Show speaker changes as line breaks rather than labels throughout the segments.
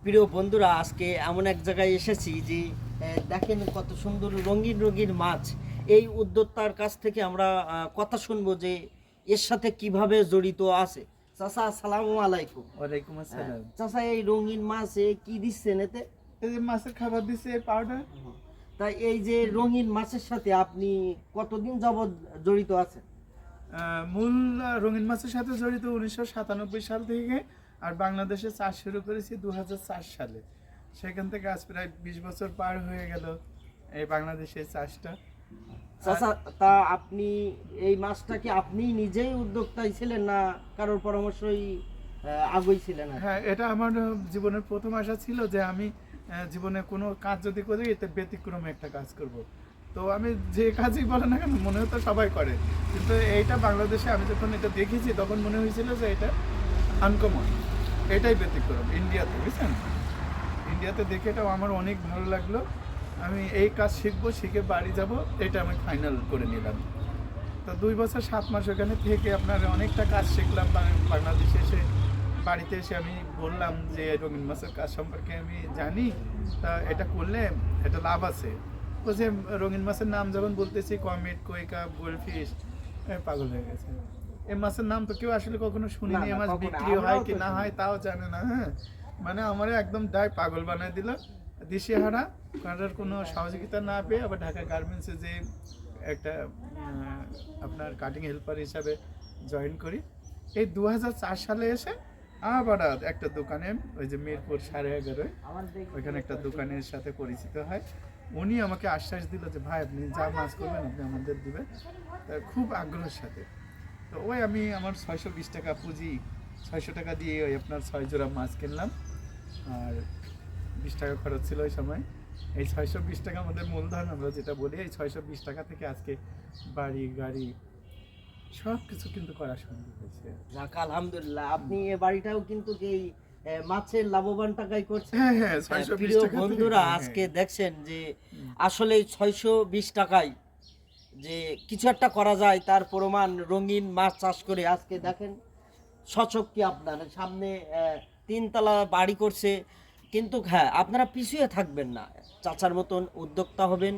প্রিয় বন্ধুরা, আজকে এমন এক জায়গায় এসেছি যে দেখেন কত সুন্দর রঙিন রঙিন মাছ। এই উদ্যোক্তার কাছ থেকে আমরা কথা শুনবো যে এর সাথে কিভাবে জড়িত আছে। চাচা, আসসালামু আলাইকুম।
ওয়ালাইকুম আসসালাম।
চাচা, এই রঙিন মাছে কি দিচ্ছেন এতে?
এই যে মাছের খাবার দিছে পাউডার।
তাই এই যে রঙিন মাছের সাথে আপনি কতদিন যাবৎ জড়িত আছেন?
মূল রঙিন মাছের সাথে জড়িত 1997 সাল থেকে, আর বাংলাদেশে চাষ শুরু করেছি 2004 সালে। সেখান থেকে আজ প্রায় 20 বছর পার হয়ে গেল এই বাংলাদেশের চাষটা।
চাচা, তা আপনি এই মাছটা কি আপনি নিজেই উদ্যোক্তাই ছিলেন না কারোর পরামর্শই আগুই ছিলেন?
হ্যাঁ, এটা আমার জীবনের প্রথম আশা ছিল যে আমি জীবনে কোনো কাজ যদি করি এতে ব্যতিক্রমে একটা কাজ করব। তো আমি যে কাজই বলে না কেন মনে হতো সবাই করে, কিন্তু এইটা বাংলাদেশে আমি যখন এটা দেখেছি তখন মনে হয়েছিল যে এটা আনকমন, এটাই ব্যতিক্রম ইন্ডিয়াতে, বুঝছেন? ইন্ডিয়াতে দেখে এটাও আমার অনেক ভালো লাগলো। আমি এই কাজ শিখবো, শিখে বাড়ি যাব, এটা আমি ফাইনাল করে নিলাম। তো 2 বছর 7 মাস ওখানে থেকে আপনার অনেকটা কাজ শিখলাম। বাংলাদেশে এসে বাড়িতে এসে আমি বললাম যে রঙিন মাছের কাজ সম্পর্কে আমি জানি, তা এটা করলে এটা লাভ আছে। তো যে রঙিন মাছের নাম যখন বলতেছি কমেট, কৈকা, গোল্ডফিশ, পাগল হয়ে গেছে। এই মাছের নাম তো কেউ আসলে কখনো শুনিনি। এই মাছ বিক্রি হয় কি না হয় তাও জানে না। হ্যাঁ, মানে আমার একদম ডাই পাগল বানায় দিল। দিশেহারা, কারোর কোনো সহযোগিতা না পেয়ে আবার ঢাকা গার্মেন্টসে যে একটা আপনার কাটিং হেল্পার হিসাবে জয়েন করি। এই 2004 সালে এসে আবার একটা দোকানে, ওই যে মিরপুর 11.5, ওইখানে একটা দোকানের সাথে পরিচিত হয়। উনি আমাকে আশ্বাস দিল যে ভাই আপনি যা মাছ করবেন আপনি আমাদের দিবেন, খুব আগ্রহের সাথে। তো ওই আমি আমার 620 টাকা পুঁজি, 600 টাকা দিয়ে ওই আপনার 6 জোড়া মাছ কিনলাম, আর 20 টাকা খরচ ছিল ওই সময়। এই 620 টাকা আমাদের মূলধন আমরা যেটা বলি, এই 620 টাকা থেকে আজকে বাড়ি গাড়ি সব কিছু কিন্তু করা সম্ভব হয়েছে।
যাক, আলহামদুলিল্লাহ। আপনি এই বাড়িটাও কিন্তু এই মাছের লাভবান টাকাই করছেন।
হ্যাঁ হ্যাঁ, 620
প্রিয়
টাকা
বন্ধুরা,
থেকে,
আজকে দেখছেন যে আসলে 620 টাকায় যে কিছু একটা করা যায় তার প্রমাণ রঙিন মাছ চাষ করে আজকে দেখেন সচক্ষে আপনার সামনে 3 তলা বাড়ি করছে। কিন্তু হ্যাঁ, আপনারা পিছিয়ে থাকবেন না, চাচার মতন উদ্যোক্তা হবেন,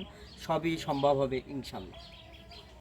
সবই সম্ভব হবে ইনশাল্লাহ।